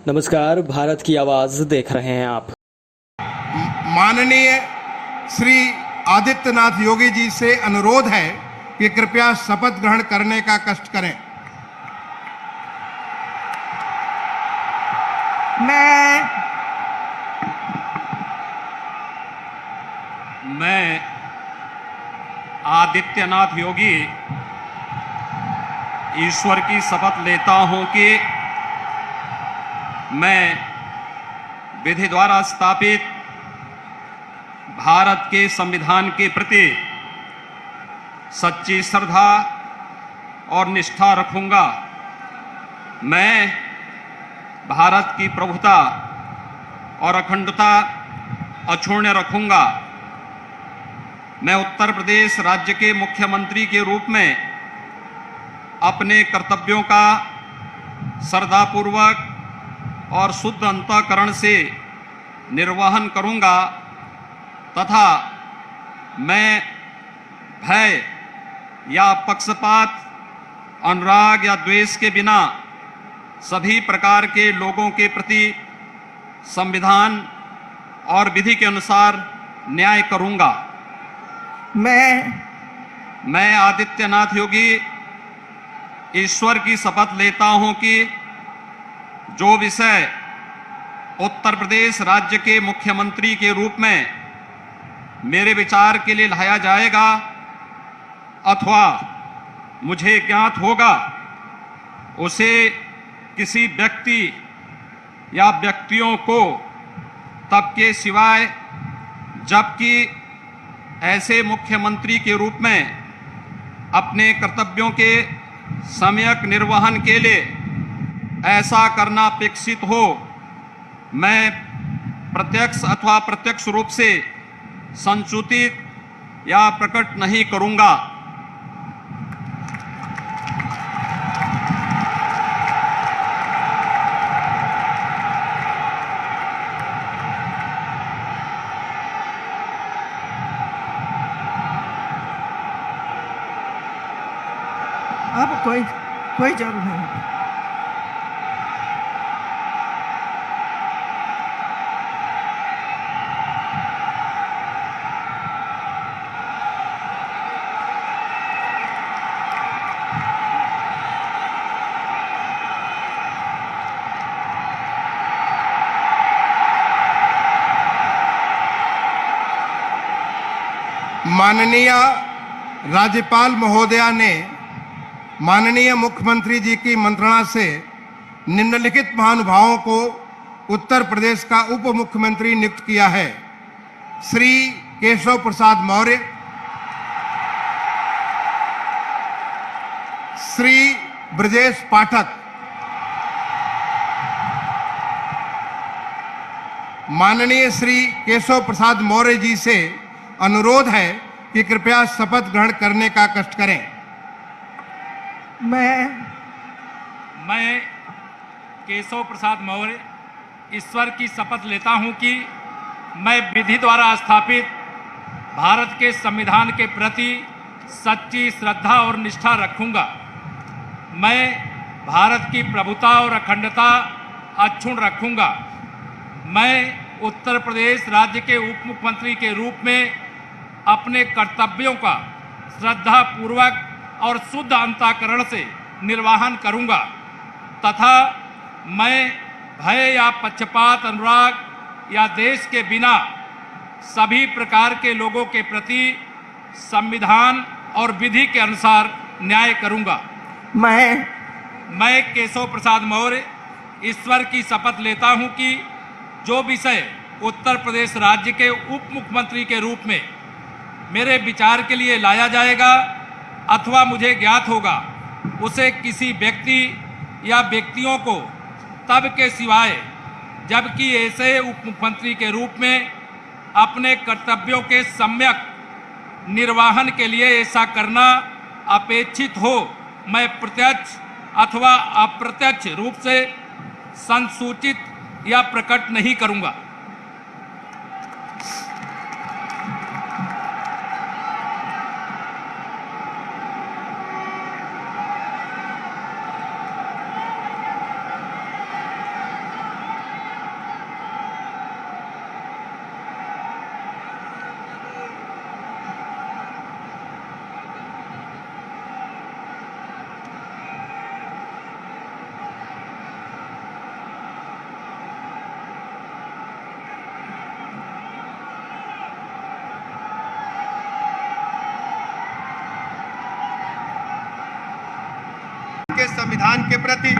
नमस्कार, भारत की आवाज देख रहे हैं आप। माननीय श्री आदित्यनाथ योगी जी से अनुरोध है कि कृपया शपथ ग्रहण करने का कष्ट करें। मैं आदित्यनाथ योगी ईश्वर की शपथ लेता हूं कि मैं विधि द्वारा स्थापित भारत के संविधान के प्रति सच्ची श्रद्धा और निष्ठा रखूंगा। मैं भारत की प्रभुता और अखंडता अक्षुण्ण रखूंगा। मैं उत्तर प्रदेश राज्य के मुख्यमंत्री के रूप में अपने कर्तव्यों का श्रद्धापूर्वक और शुद्ध अंतःकरण से निर्वहन करूंगा तथा मैं भय या पक्षपात, अनुराग या द्वेष के बिना सभी प्रकार के लोगों के प्रति संविधान और विधि के अनुसार न्याय करूंगा। मैं आदित्यनाथ योगी ईश्वर की शपथ लेता हूं कि जो विषय उत्तर प्रदेश राज्य के मुख्यमंत्री के रूप में मेरे विचार के लिए लाया जाएगा अथवा मुझे ज्ञात होगा, उसे किसी व्यक्ति या व्यक्तियों को तब के सिवाय जबकि ऐसे मुख्यमंत्री के रूप में अपने कर्तव्यों के सम्यक निर्वहन के लिए ऐसा करना अपेक्षित हो, मैं प्रत्यक्ष अथवा अप्रत्यक्ष रूप से संसूचित या प्रकट नहीं करूंगा। अब कोई जरूरत नहीं। माननीय राज्यपाल महोदया ने माननीय मुख्यमंत्री जी की मंत्रणा से निम्नलिखित महानुभावों को उत्तर प्रदेश का उप मुख्यमंत्री नियुक्त किया है। श्री केशव प्रसाद मौर्य, श्री ब्रजेश पाठक, माननीय श्री केशव प्रसाद मौर्य जी से अनुरोध है कि कृपया शपथ ग्रहण करने का कष्ट करें। मैं केशव प्रसाद मौर्य ईश्वर की शपथ लेता हूं कि मैं विधि द्वारा स्थापित भारत के संविधान के प्रति सच्ची श्रद्धा और निष्ठा रखूंगा। मैं भारत की प्रभुता और अखंडता अक्षुण्ण रखूंगा। मैं उत्तर प्रदेश राज्य के उप मुख्यमंत्री के रूप में अपने कर्तव्यों का श्रद्धापूर्वक और शुद्ध अंतःकरण से निर्वहन करूंगा तथा मैं भय या पक्षपात, अनुराग या देश के बिना सभी प्रकार के लोगों के प्रति संविधान और विधि के अनुसार न्याय करूंगा। मैं केशव प्रसाद मौर्य ईश्वर की शपथ लेता हूं कि जो विषय उत्तर प्रदेश राज्य के उप मुख्यमंत्री के रूप में मेरे विचार के लिए लाया जाएगा अथवा मुझे ज्ञात होगा, उसे किसी व्यक्ति या व्यक्तियों को तब के सिवाय जबकि ऐसे उप मुख्यमंत्री के रूप में अपने कर्तव्यों के सम्यक निर्वहन के लिए ऐसा करना अपेक्षित हो, मैं प्रत्यक्ष अथवा अप्रत्यक्ष रूप से संसूचित या प्रकट नहीं करूंगा। संविधान के प्रति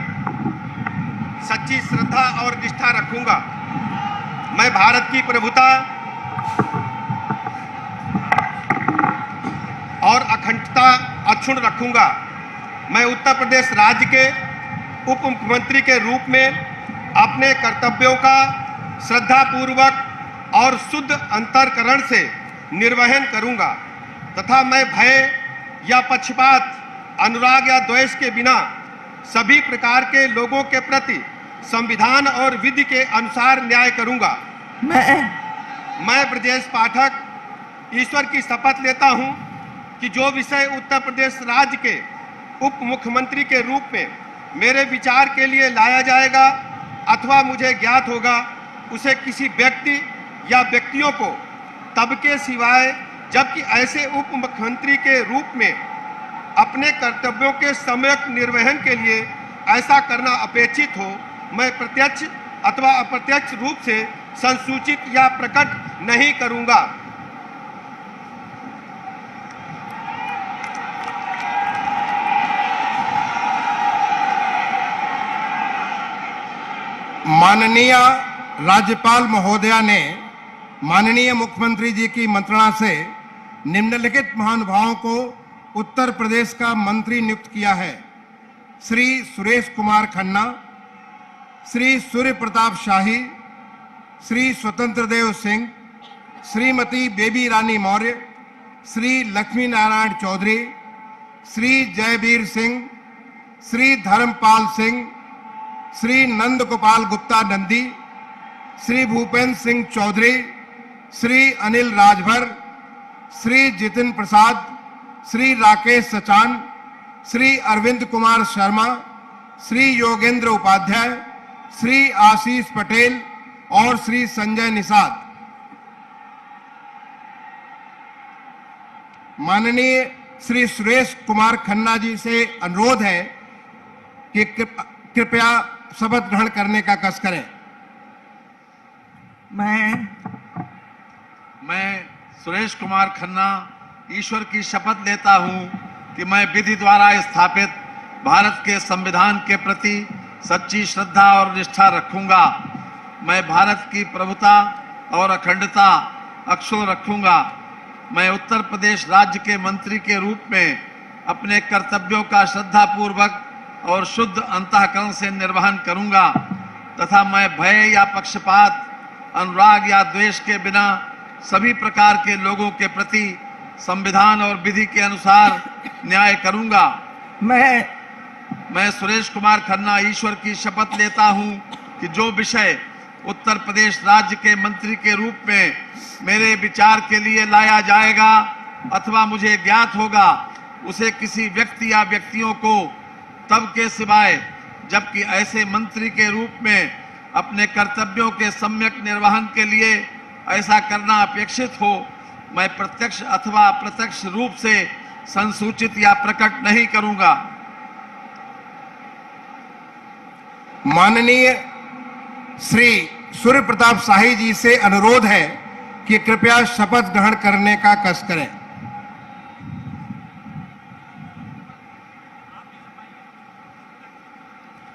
सच्ची श्रद्धा और निष्ठा रखूंगा। मैं भारत की प्रभुता और अखंडता अक्षुण्ण रखूंगा। मैं उत्तर प्रदेश राज्य के उप मुख्यमंत्री के रूप में अपने कर्तव्यों का श्रद्धापूर्वक और शुद्ध अंतःकरण से निर्वहन करूंगा तथा मैं भय या पक्षपात, अनुराग या द्वेष के बिना सभी प्रकार के लोगों के प्रति संविधान और विधि के अनुसार न्याय करूंगा। मैं ब्रजेश पाठक ईश्वर की शपथ लेता हूं कि जो विषय उत्तर प्रदेश राज्य के उप मुख्यमंत्री के रूप में मेरे विचार के लिए लाया जाएगा अथवा मुझे ज्ञात होगा, उसे किसी व्यक्ति या व्यक्तियों को तब के सिवाय जबकि ऐसे उप मुख्यमंत्री के रूप में अपने कर्तव्यों के सम्यक निर्वहन के लिए ऐसा करना अपेक्षित हो, मैं प्रत्यक्ष अथवा अप्रत्यक्ष रूप से संसूचित या प्रकट नहीं करूंगा। माननीय राज्यपाल महोदया ने माननीय मुख्यमंत्री जी की मंत्रणा से निम्नलिखित महानुभावों को उत्तर प्रदेश का मंत्री नियुक्त किया है। श्री सुरेश कुमार खन्ना, श्री सूर्य प्रताप शाही, श्री स्वतंत्र देव सिंह, श्रीमती बेबी रानी मौर्य, श्री लक्ष्मी नारायण चौधरी, श्री जयवीर सिंह, श्री धर्मपाल सिंह, श्री नंद गोपाल गुप्ता नंदी, श्री भूपेंद्र सिंह चौधरी, श्री अनिल राजभर, श्री जितिन प्रसाद, श्री राकेश सचान, श्री अरविंद कुमार शर्मा, श्री योगेंद्र उपाध्याय, श्री आशीष पटेल और श्री संजय निषाद। माननीय श्री सुरेश कुमार खन्ना जी से अनुरोध है कि कृपया शपथ ग्रहण करने का कष्ट करें। मैं सुरेश कुमार खन्ना ईश्वर की शपथ लेता हूं कि मैं विधि द्वारा स्थापित भारत के संविधान के प्रति सच्ची श्रद्धा और निष्ठा रखूंगा। मैं भारत की प्रभुता और अखंडता अक्षुण्ण रखूंगा। मैं उत्तर प्रदेश राज्य के मंत्री के रूप में अपने कर्तव्यों का श्रद्धापूर्वक और शुद्ध अंतःकरण से निर्वहन करूंगा तथा मैं भय या पक्षपात, अनुराग या द्वेष के बिना सभी प्रकार के लोगों के प्रति संविधान और विधि के अनुसार न्याय करूंगा। मैं सुरेश कुमार खन्ना ईश्वर की शपथ लेता हूं कि जो विषय उत्तर प्रदेश राज्य के मंत्री के रूप में मेरे विचार के लिए लाया जाएगा अथवा मुझे ज्ञात होगा, उसे किसी व्यक्ति या व्यक्तियों को तब के सिवाय जबकि ऐसे मंत्री के रूप में अपने कर्तव्यों के सम्यक निर्वहन के लिए ऐसा करना अपेक्षित हो, मैं प्रत्यक्ष अथवा अप्रत्यक्ष रूप से संसूचित या प्रकट नहीं करूंगा। माननीय श्री सूर्य प्रताप शाही जी से अनुरोध है कि कृपया शपथ ग्रहण करने का कष्ट करें।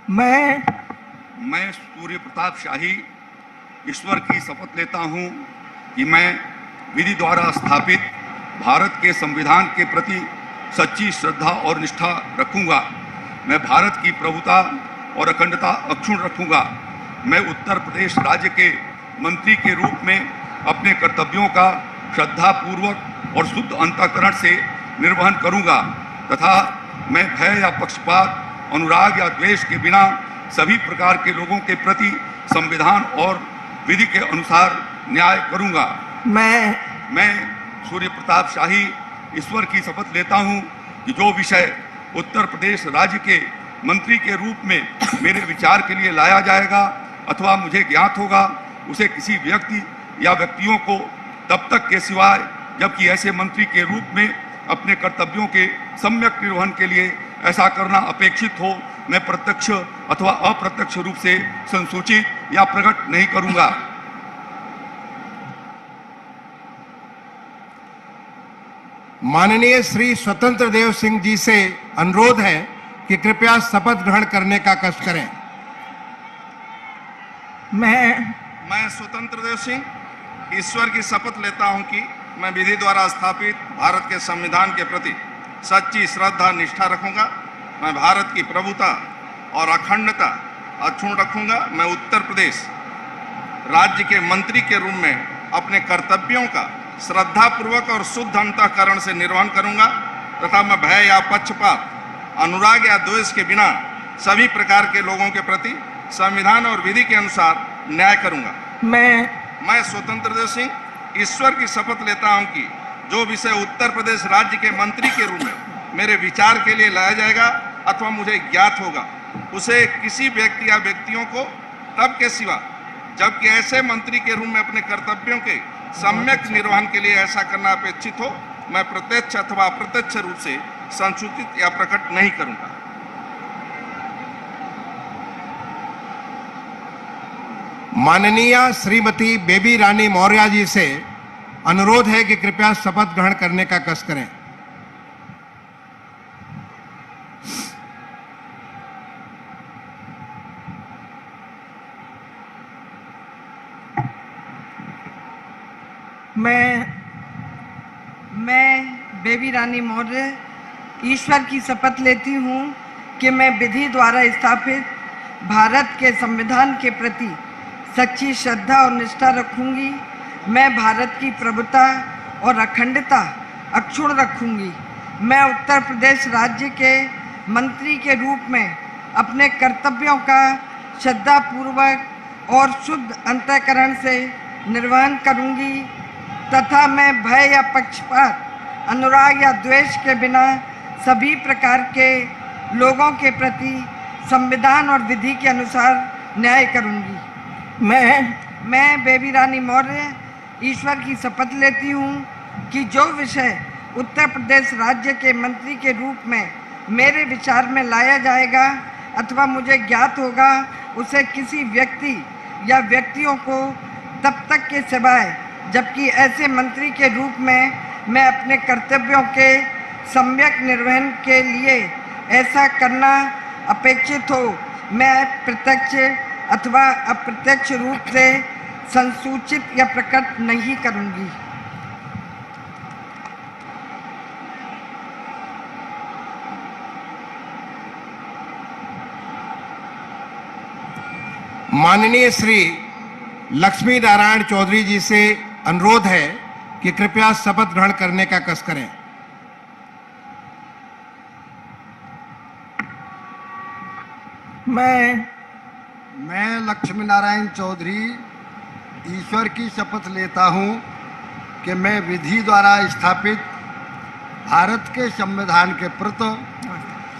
मैं सूर्य प्रताप शाही ईश्वर की शपथ लेता हूं कि मैं विधि द्वारा स्थापित भारत के संविधान के प्रति सच्ची श्रद्धा और निष्ठा रखूंगा। मैं भारत की प्रभुता और अखंडता अक्षुण्ण रखूंगा। मैं उत्तर प्रदेश राज्य के मंत्री के रूप में अपने कर्तव्यों का श्रद्धापूर्वक और शुद्ध अंतःकरण से निर्वहन करूंगा तथा मैं भय या पक्षपात, अनुराग या द्वेष के बिना सभी प्रकार के लोगों के प्रति संविधान और विधि के अनुसार न्याय करूंगा। मैं सूर्य प्रताप शाही ईश्वर की शपथ लेता हूं कि जो विषय उत्तर प्रदेश राज्य के मंत्री के रूप में मेरे विचार के लिए लाया जाएगा अथवा मुझे ज्ञात होगा, उसे किसी व्यक्ति या व्यक्तियों को तब तक के सिवाय जबकि ऐसे मंत्री के रूप में अपने कर्तव्यों के सम्यक निर्वहन के लिए ऐसा करना अपेक्षित हो, मैं प्रत्यक्ष अथवा अप्रत्यक्ष रूप से संसूचित या प्रकट नहीं करूंगा। माननीय श्री स्वतंत्र देव सिंह जी से अनुरोध है कि कृपया शपथ ग्रहण करने का कष्ट करें। मैं स्वतंत्र देव सिंह ईश्वर की शपथ लेता हूं कि मैं विधि द्वारा स्थापित भारत के संविधान के प्रति सच्ची श्रद्धा निष्ठा रखूंगा। मैं भारत की प्रभुता और अखंडता अक्षुण्ण रखूंगा। मैं उत्तर प्रदेश राज्य के मंत्री के रूप में अपने कर्तव्यों का श्रद्धापूर्वक और शुद्ध अंतःकरण से निर्वहन करूंगा तथा मैं भय या पक्षपात, अनुराग या द्वेष के बिना सभी प्रकार के लोगों के प्रति संविधान और विधि के अनुसार न्याय करूंगा। मैं स्वतंत्र देव सिंह ईश्वर की शपथ लेता हूं कि जो विषय उत्तर प्रदेश राज्य के मंत्री के रूप में मेरे विचार के लिए लाया जाएगा अथवा मुझे ज्ञात होगा, उसे किसी व्यक्ति या व्यक्तियों को तब के सिवा जबकि ऐसे मंत्री के रूप में अपने कर्तव्यों के सम्यक निर्वहन के लिए ऐसा करना अपेक्षित हो, मैं प्रत्यक्ष अथवा अप्रत्यक्ष रूप से संसूचित या प्रकट नहीं करूंगा। माननीय श्रीमती बेबी रानी मौर्य जी से अनुरोध है कि कृपया शपथ ग्रहण करने का कष्ट करें। मैं बेबी रानी मौर्य ईश्वर की शपथ लेती हूँ कि मैं विधि द्वारा स्थापित भारत के संविधान के प्रति सच्ची श्रद्धा और निष्ठा रखूंगी। मैं भारत की प्रभुता और अखंडता अक्षुण्ण रखूंगी। मैं उत्तर प्रदेश राज्य के मंत्री के रूप में अपने कर्तव्यों का श्रद्धापूर्वक और शुद्ध अंतःकरण से निर्वहन करूंगी तथा मैं भय या पक्षपात, अनुराग या द्वेष के बिना सभी प्रकार के लोगों के प्रति संविधान और विधि के अनुसार न्याय करूंगी। मैं बेबी रानी मौर्य ईश्वर की शपथ लेती हूँ कि जो विषय उत्तर प्रदेश राज्य के मंत्री के रूप में मेरे विचार में लाया जाएगा अथवा मुझे ज्ञात होगा, उसे किसी व्यक्ति या व्यक्तियों को तब तक के सिवाय जबकि ऐसे मंत्री के रूप में मैं अपने कर्तव्यों के सम्यक निर्वहन के लिए ऐसा करना अपेक्षित हो, मैं प्रत्यक्ष अथवा अप्रत्यक्ष रूप से संसूचित या प्रकट नहीं करूंगी। माननीय श्री लक्ष्मी नारायण चौधरी जी से अनुरोध है कि कृपया शपथ ग्रहण करने का कष्ट करें। मैं लक्ष्मी नारायण चौधरी ईश्वर की शपथ लेता हूं कि मैं विधि द्वारा स्थापित भारत के संविधान के प्रति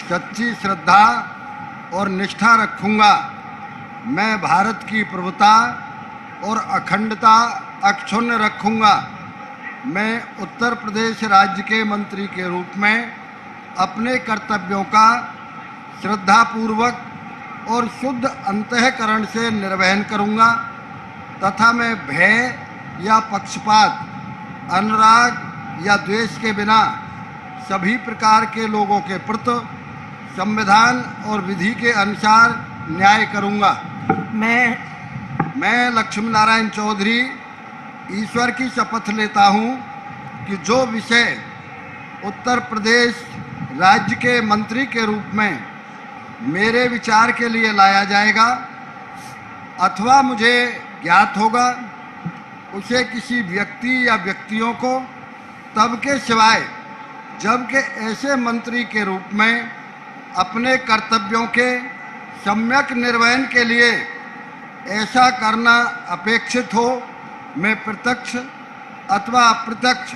सच्ची श्रद्धा और निष्ठा रखूंगा। मैं भारत की प्रभुता और अखंडता अक्षुण्ण रखूंगा। मैं उत्तर प्रदेश राज्य के मंत्री के रूप में अपने कर्तव्यों का श्रद्धापूर्वक और शुद्ध अंतःकरण से निर्वहन करूंगा तथा मैं भय या पक्षपात, अनुराग या द्वेष के बिना सभी प्रकार के लोगों के प्रति संविधान और विधि के अनुसार न्याय करूंगा। मैं लक्ष्मी नारायण चौधरी ईश्वर की शपथ लेता हूं कि जो विषय उत्तर प्रदेश राज्य के मंत्री के रूप में मेरे विचार के लिए लाया जाएगा अथवा मुझे ज्ञात होगा, उसे किसी व्यक्ति या व्यक्तियों को तब के सिवाय जबकि ऐसे मंत्री के रूप में अपने कर्तव्यों के सम्यक निर्वहन के लिए ऐसा करना अपेक्षित हो, मैं प्रत्यक्ष अथवा अप्रत्यक्ष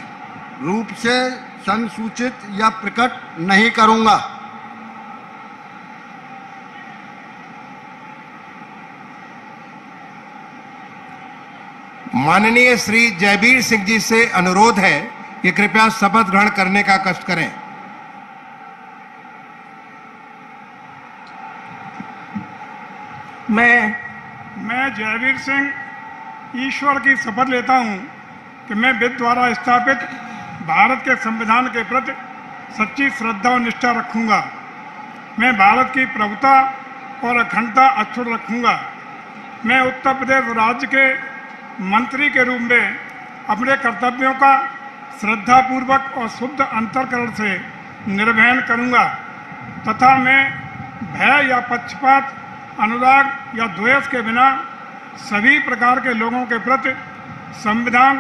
रूप से संसूचित या प्रकट नहीं करूंगा। माननीय श्री जयवीर सिंह जी से अनुरोध है कि कृपया शपथ ग्रहण करने का कष्ट करें। मैं जयवीर सिंह ईश्वर की शपथ लेता हूं कि मैं विधि द्वारा स्थापित भारत के संविधान के प्रति सच्ची श्रद्धा और निष्ठा रखूंगा। मैं भारत की प्रभुता और अखंडता अक्षुण्ण रखूंगा। मैं उत्तर प्रदेश राज्य के मंत्री के रूप में अपने कर्तव्यों का श्रद्धापूर्वक और शुद्ध अंतःकरण से निर्वहन करूंगा तथा मैं भय या पक्षपात, अनुराग या द्वेष के बिना सभी प्रकार के लोगों के प्रति संविधान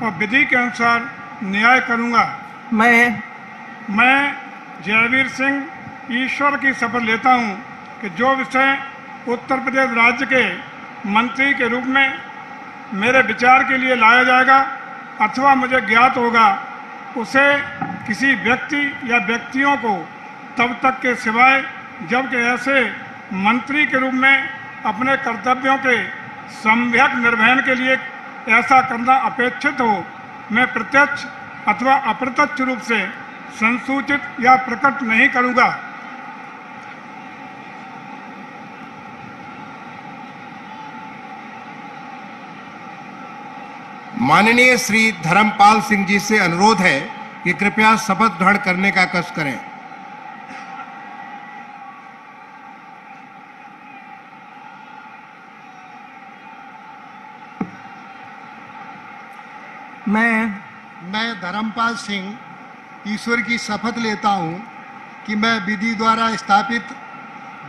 और विधि के अनुसार न्याय करूंगा। मैं जयवीर सिंह ईश्वर की शपथ लेता हूं कि जो विषय उत्तर प्रदेश राज्य के मंत्री के रूप में मेरे विचार के लिए लाया जाएगा अथवा मुझे ज्ञात होगा, उसे किसी व्यक्ति या व्यक्तियों को तब तक के सिवाय जबकि ऐसे मंत्री के रूप में अपने कर्तव्यों के सम्यक निर्वहन के लिए ऐसा करना अपेक्षित हो, मैं प्रत्यक्ष अथवा अप्रत्यक्ष रूप से संसूचित या प्रकट नहीं करूंगा। माननीय श्री धर्मपाल सिंह जी से अनुरोध है कि कृपया शपथ ग्रहण करने का कष्ट करें। मैं धर्मपाल सिंह ईश्वर की शपथ लेता हूं कि मैं विधि द्वारा स्थापित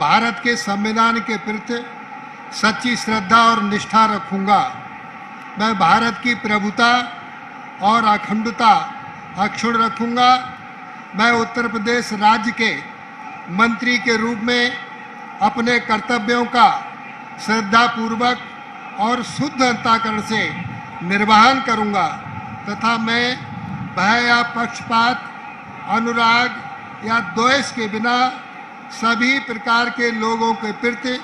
भारत के संविधान के प्रति सच्ची श्रद्धा और निष्ठा रखूंगा। मैं भारत की प्रभुता और अखंडता अक्षुण्ण रखूंगा। मैं उत्तर प्रदेश राज्य के मंत्री के रूप में अपने कर्तव्यों का श्रद्धापूर्वक और शुद्ध अंतःकरण से निर्वहन करूंगा तथा मैं भय या पक्षपात, अनुराग या द्वेष के बिना सभी प्रकार के लोगों के प्रति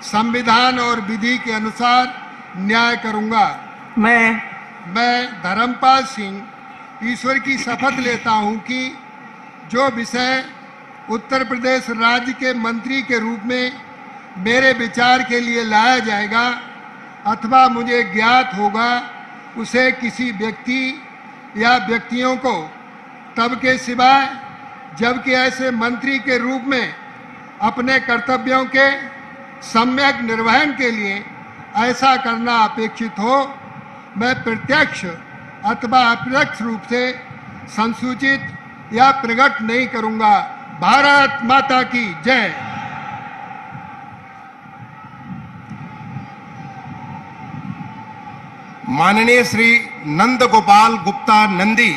संविधान और विधि के अनुसार न्याय करूंगा। मैं धर्मपाल सिंह ईश्वर की शपथ लेता हूं कि जो विषय उत्तर प्रदेश राज्य के मंत्री के रूप में मेरे विचार के लिए लाया जाएगा अथवा मुझे ज्ञात होगा, उसे किसी व्यक्ति या व्यक्तियों को तब के सिवाय जबकि ऐसे मंत्री के रूप में अपने कर्तव्यों के सम्यक निर्वहन के लिए ऐसा करना अपेक्षित हो, मैं प्रत्यक्ष अथवा अप्रत्यक्ष रूप से संसूचित या प्रकट नहीं करूंगा। भारत माता की जय। माननीय श्री नंद गोपाल गुप्ता नंदी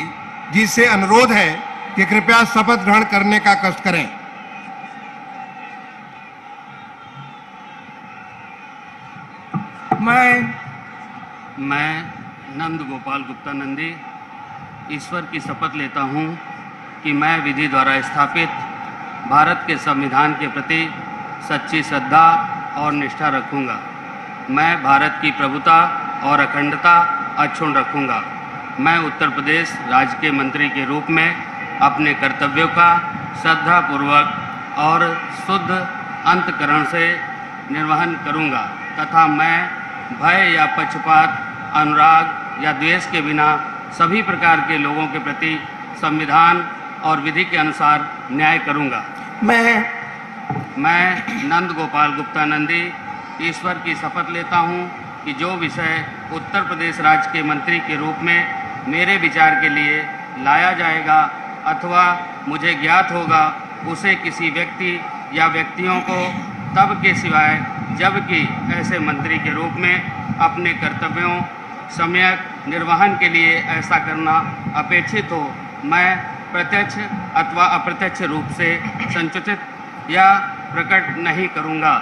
जी से अनुरोध है कि कृपया शपथ ग्रहण करने का कष्ट करें। मैं नंद गोपाल गुप्ता नंदी ईश्वर की शपथ लेता हूं कि मैं विधि द्वारा स्थापित भारत के संविधान के प्रति सच्ची श्रद्धा और निष्ठा रखूंगा। मैं भारत की प्रभुता और अखंडता अक्षुण्ण रखूंगा। मैं उत्तर प्रदेश राज्य के मंत्री के रूप में अपने कर्तव्यों का श्रद्धापूर्वक और शुद्ध अंतःकरण से निर्वहन करूंगा तथा मैं भय या पक्षपात, अनुराग या द्वेष के बिना सभी प्रकार के लोगों के प्रति संविधान और विधि के अनुसार न्याय करूंगा। मैं नंद गोपाल गुप्ता नंदी ईश्वर की शपथ लेता हूं कि जो विषय उत्तर प्रदेश राज्य के मंत्री के रूप में मेरे विचार के लिए लाया जाएगा अथवा मुझे ज्ञात होगा, उसे किसी व्यक्ति या व्यक्तियों को तब के सिवाय जबकि ऐसे मंत्री के रूप में अपने कर्तव्यों सम्यक निर्वहन के लिए ऐसा करना अपेक्षित हो, मैं प्रत्यक्ष अथवा अप्रत्यक्ष रूप से संसूचित या प्रकट नहीं करूंगा।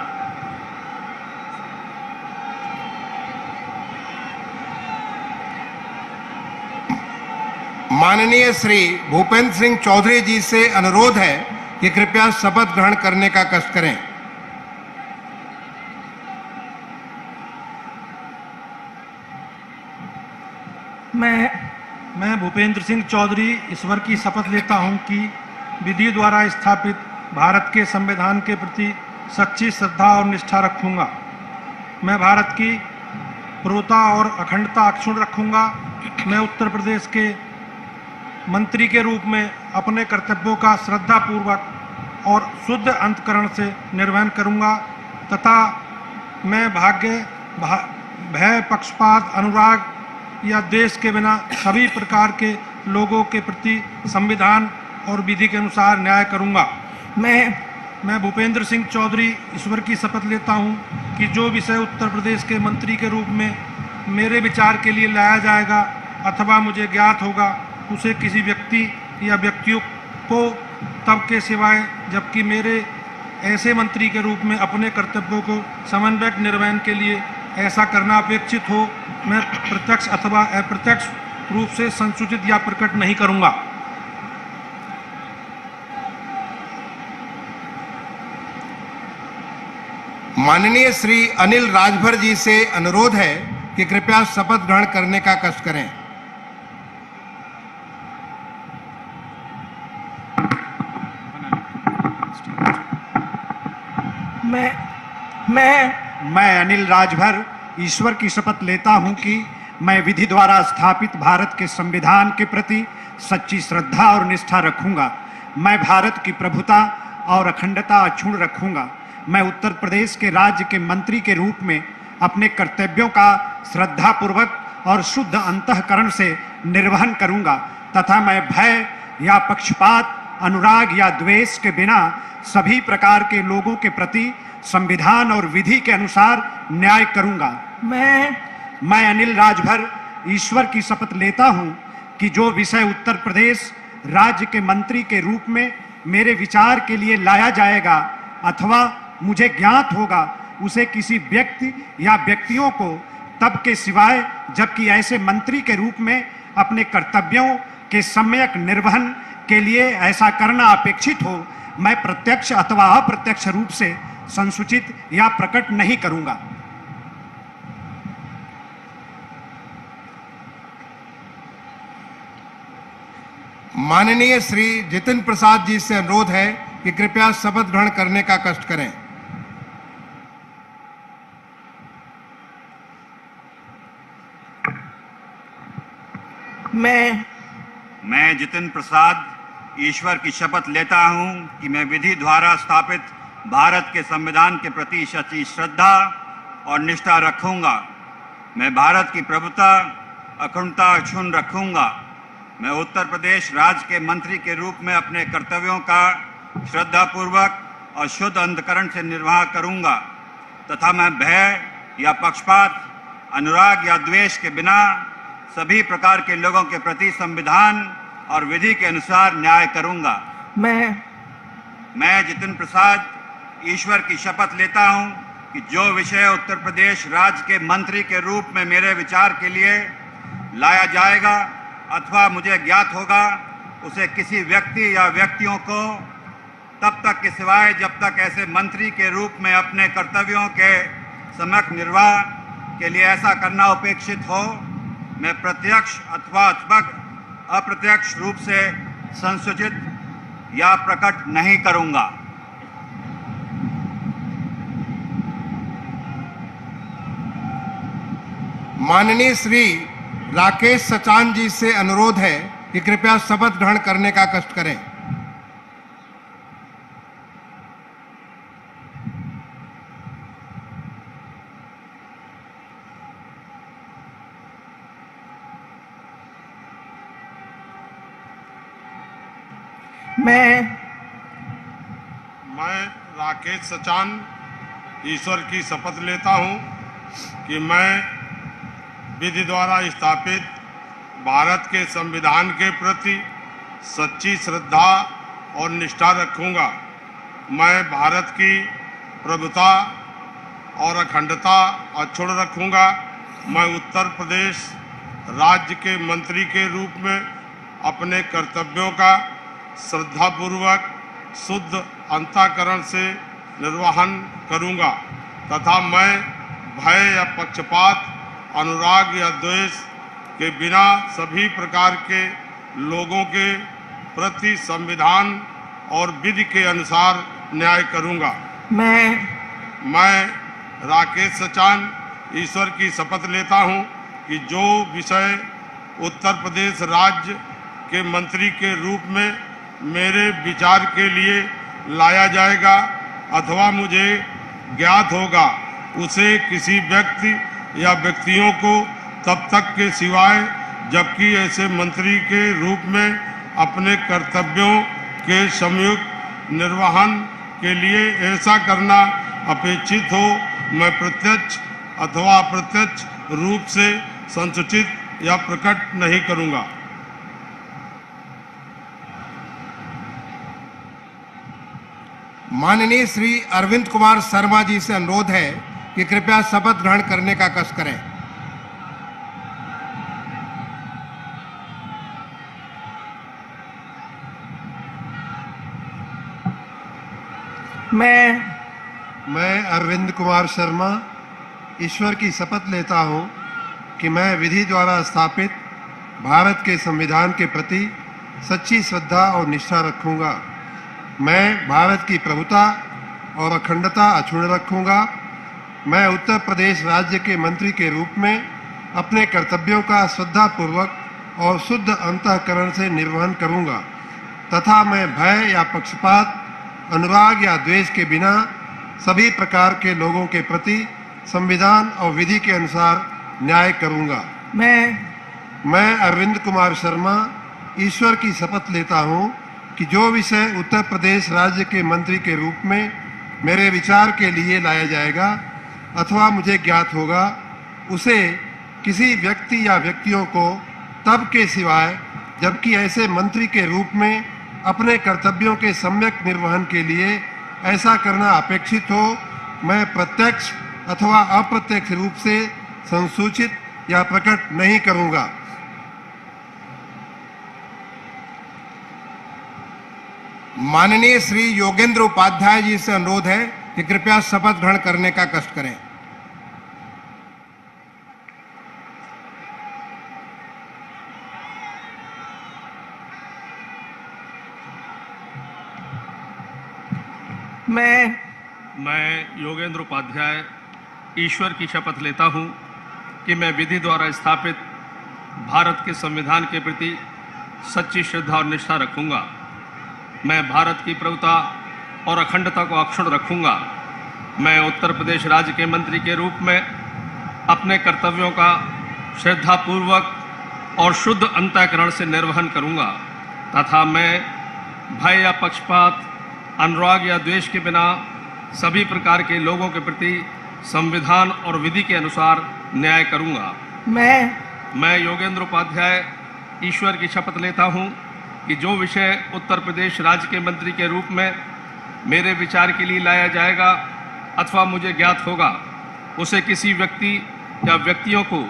माननीय श्री भूपेंद्र सिंह चौधरी जी से अनुरोध है कि कृपया शपथ ग्रहण करने का कष्ट करें। मैं भूपेंद्र सिंह चौधरी ईश्वर की शपथ लेता हूं कि विधि द्वारा स्थापित भारत के संविधान के प्रति सच्ची श्रद्धा और निष्ठा रखूंगा। मैं भारत की प्रभुता और अखंडता अक्षुण्ण रखूंगा। मैं उत्तर प्रदेश के मंत्री के रूप में अपने कर्तव्यों का श्रद्धापूर्वक और शुद्ध अंतकरण से निर्वहन करूंगा तथा मैं भय, पक्षपात, अनुराग या देश के बिना सभी प्रकार के लोगों के प्रति संविधान और विधि के अनुसार न्याय करूंगा। मैं भूपेंद्र सिंह चौधरी ईश्वर की शपथ लेता हूं कि जो विषय उत्तर प्रदेश के मंत्री के रूप में मेरे विचार के लिए लाया जाएगा अथवा मुझे ज्ञात होगा उसे किसी व्यक्ति या व्यक्तियों को तब के सिवाय जबकि मेरे ऐसे मंत्री के रूप में अपने कर्तव्यों को समन्वयक निर्वहन के लिए ऐसा करना अपेक्षित हो मैं प्रत्यक्ष अथवा अप्रत्यक्ष रूप से संसूचित या प्रकट नहीं करूंगा। माननीय श्री अनिल राजभर जी से अनुरोध है कि कृपया शपथ ग्रहण करने का कष्ट करें। मैं अनिल राजभर ईश्वर की शपथ लेता हूं कि मैं विधि द्वारा स्थापित भारत के संविधान के प्रति सच्ची श्रद्धा और निष्ठा रखूंगा। मैं भारत की प्रभुता और अखंडता अक्षुण्ण रखूंगा। मैं उत्तर प्रदेश के राज्य के मंत्री के रूप में अपने कर्तव्यों का श्रद्धापूर्वक और शुद्ध अंतःकरण से निर्वहन करूंगा तथा मैं भय या पक्षपात, अनुराग या द्वेष के बिना सभी प्रकार के लोगों के प्रति संविधान और विधि के अनुसार न्याय करूंगा। मैं अनिल राजभर ईश्वर की शपथ लेता हूं कि जो विषय उत्तर प्रदेश राज्य के मंत्री के रूप में मेरे विचार के लिए लाया जाएगा अथवा मुझे ज्ञात होगा उसे किसी व्यक्ति या व्यक्तियों को तब के सिवाय जबकि ऐसे मंत्री के रूप में अपने कर्तव्यों के सम्यक निर्वहन के लिए ऐसा करना अपेक्षित हो मैं प्रत्यक्ष अथवा अप्रत्यक्ष रूप से संसूचित या प्रकट नहीं करूंगा। माननीय श्री जितिन प्रसाद जी से अनुरोध है कि कृपया शपथ ग्रहण करने का कष्ट करें। मैं जितिन प्रसाद ईश्वर की शपथ लेता हूं कि मैं विधि द्वारा स्थापित भारत के संविधान के प्रति सच्ची श्रद्धा और निष्ठा रखूंगा। मैं भारत की प्रभुता, अखंडता अक्षुण्ण रखूंगा। मैं उत्तर प्रदेश राज्य के मंत्री के रूप में अपने कर्तव्यों का श्रद्धापूर्वक और शुद्ध अंतःकरण से निर्वाह करूंगा तथा मैं भय या पक्षपात, अनुराग या द्वेष के बिना सभी प्रकार के लोगों के प्रति संविधान और विधि के अनुसार न्याय करूंगा। मैं जितिन प्रसाद ईश्वर की शपथ लेता हूं कि जो विषय उत्तर प्रदेश राज्य के मंत्री के रूप में मेरे विचार के लिए लाया जाएगा अथवा मुझे ज्ञात होगा उसे किसी व्यक्ति या व्यक्तियों को तब तक के सिवाय जब तक ऐसे मंत्री के रूप में अपने कर्तव्यों के सम्यक निर्वाह के लिए ऐसा करना अपेक्षित हो मैं प्रत्यक्ष अथवा अप्रत्यक्ष रूप से संसूचित या प्रकट नहीं करूंगा। माननीय श्री राकेश सचान जी से अनुरोध है कि कृपया शपथ ग्रहण करने का कष्ट करें। मैं राकेश सचान ईश्वर की शपथ लेता हूं कि मैं विधि द्वारा स्थापित भारत के संविधान के प्रति सच्ची श्रद्धा और निष्ठा रखूंगा। मैं भारत की प्रभुता और अखंडता अक्षुण्ण रखूंगा। मैं उत्तर प्रदेश राज्य के मंत्री के रूप में अपने कर्तव्यों का श्रद्धापूर्वक शुद्ध अंतःकरण से निर्वहन करूंगा तथा मैं भय या पक्षपात, अनुराग या द्वेष के बिना सभी प्रकार के लोगों के प्रति संविधान और विधि के अनुसार न्याय करूंगा। मैं राकेश सचान ईश्वर की शपथ लेता हूं कि जो विषय उत्तर प्रदेश राज्य के मंत्री के रूप में मेरे विचार के लिए लाया जाएगा अथवा मुझे ज्ञात होगा उसे किसी व्यक्ति या व्यक्तियों को तब तक के सिवाय जबकि ऐसे मंत्री के रूप में अपने कर्तव्यों के संयुक्त निर्वहन के लिए ऐसा करना अपेक्षित हो मैं प्रत्यक्ष अथवा अप्रत्यक्ष रूप से संसूचित या प्रकट नहीं करूंगा। माननीय श्री अरविंद कुमार शर्मा जी से अनुरोध है कि कृपया शपथ ग्रहण करने का कष्ट करें। मैं अरविंद कुमार शर्मा ईश्वर की शपथ लेता हूँ कि मैं विधि द्वारा स्थापित भारत के संविधान के प्रति सच्ची श्रद्धा और निष्ठा रखूँगा। मैं भारत की प्रभुता और अखंडता अक्षुण्ण रखूँगा। मैं उत्तर प्रदेश राज्य के मंत्री के रूप में अपने कर्तव्यों का श्रद्धापूर्वक और शुद्ध अंतःकरण से निर्वहन करूँगा तथा मैं भय या पक्षपात, अनुराग या द्वेष के बिना सभी प्रकार के लोगों के प्रति संविधान और विधि के अनुसार न्याय करूँगा। मैं अरविंद कुमार शर्मा ईश्वर की शपथ लेता हूँ कि जो विषय उत्तर प्रदेश राज्य के मंत्री के रूप में मेरे विचार के लिए लाया जाएगा अथवा मुझे ज्ञात होगा उसे किसी व्यक्ति या व्यक्तियों को तब के सिवाय जबकि ऐसे मंत्री के रूप में अपने कर्तव्यों के सम्यक निर्वहन के लिए ऐसा करना अपेक्षित हो मैं प्रत्यक्ष अथवा अप्रत्यक्ष रूप से संसूचित या प्रकट नहीं करूँगा। माननीय श्री योगेंद्र उपाध्याय जी से अनुरोध है कि कृपया शपथ ग्रहण करने का कष्ट करें। मैं योगेंद्र उपाध्याय ईश्वर की शपथ लेता हूं कि मैं विधि द्वारा स्थापित भारत के संविधान के प्रति सच्ची श्रद्धा और निष्ठा रखूंगा। मैं भारत की प्रभुता और अखंडता को अक्षुण्ण रखूंगा। मैं उत्तर प्रदेश राज्य के मंत्री के रूप में अपने कर्तव्यों का श्रद्धापूर्वक और शुद्ध अंतःकरण से निर्वहन करूंगा तथा मैं भय या पक्षपात, अनुराग या द्वेष के बिना सभी प्रकार के लोगों के प्रति संविधान और विधि के अनुसार न्याय करूंगा। मैं योगेंद्र उपाध्याय ईश्वर की शपथ लेता हूं कि जो विषय उत्तर प्रदेश राज्य के मंत्री के रूप में मेरे विचार के लिए लाया जाएगा अथवा मुझे ज्ञात होगा उसे किसी व्यक्ति या व्यक्तियों को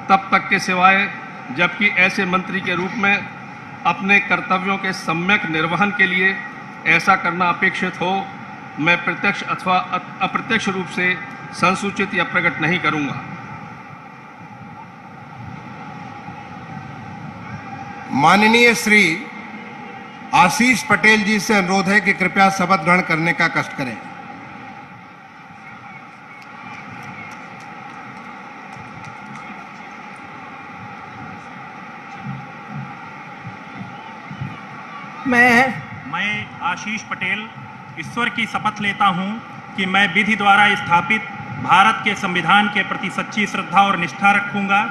तब तक के सिवाय जबकि ऐसे मंत्री के रूप में अपने कर्तव्यों के सम्यक निर्वहन के लिए ऐसा करना अपेक्षित हो मैं प्रत्यक्ष अथवा अप्रत्यक्ष रूप से संसूचित या प्रकट नहीं करूंगा। माननीय श्री आशीष पटेल जी से अनुरोध है कि कृपया शपथ ग्रहण करने का कष्ट करें। मैं आशीष पटेल ईश्वर की शपथ लेता हूं कि मैं विधि द्वारा स्थापित भारत के संविधान के प्रति सच्ची श्रद्धा और निष्ठा रखूंगा।